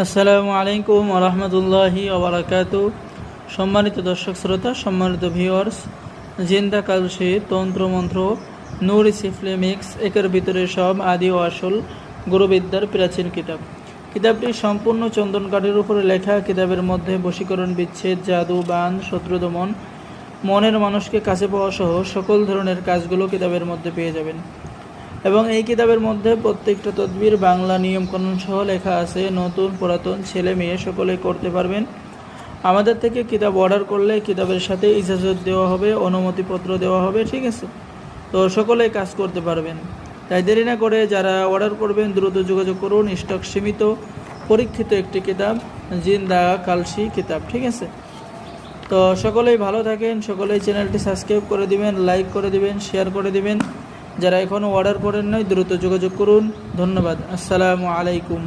আসসালামু আলাইকুম ওয়া রাহমাতুল্লাহি ওয়া বারাকাতুহু। সম্মানিত দর্শক শ্রোতা, সম্মানিত ভিউয়ার্স, জিন্দা কালসি তন্ত্রমন্ত্র নূরি সিফলি মিক্স একের ভিতরে সব আদি ও আসল গুরুবিদ্যার প্রাচীন কিতাব। কিতাবটি সম্পূর্ণ চন্দন কাঠের উপরে লেখা। কিতাবের মধ্যে বশীকরণ, বিচ্ছেদ, জাদু, বান, শত্রু দমন, মনের মানুষকে কাছে পাওয়া সহ সকল ধরনের কাজগুলো কিতাবের মধ্যে পেয়ে যাবেন। এবং এই কিতাবের মধ্যে প্রত্যেকটা তদবির বাংলা নিয়মকানুন সহ লেখা আছে। নতুন পুরাতন ছেলে মেয়ে সকলেই করতে পারবেন। আমাদের থেকে কিতাব অর্ডার করলে কিতাবের সাথে ইজাজত দেওয়া হবে, অনুমতিপত্র দেওয়া হবে, ঠিক আছে? তো সকলেই কাজ করতে পারবেন। তাই দেরি না করে যারা অর্ডার করবেন দ্রুত যোগাযোগ করুন। স্টক সীমিত, পরীক্ষিত একটি কিতাব, জিন্দা কালসি কিতাব, ঠিক আছে? তো সকলেই ভালো থাকেন, সকলেই চ্যানেলটি সাবস্ক্রাইব করে দিবেন, লাইক করে দিবেন, শেয়ার করে দিবেন। যারা এখনও অর্ডার করেন নাই দ্রুত যোগাযোগ করুন। ধন্যবাদ। আসসালামু আলাইকুম।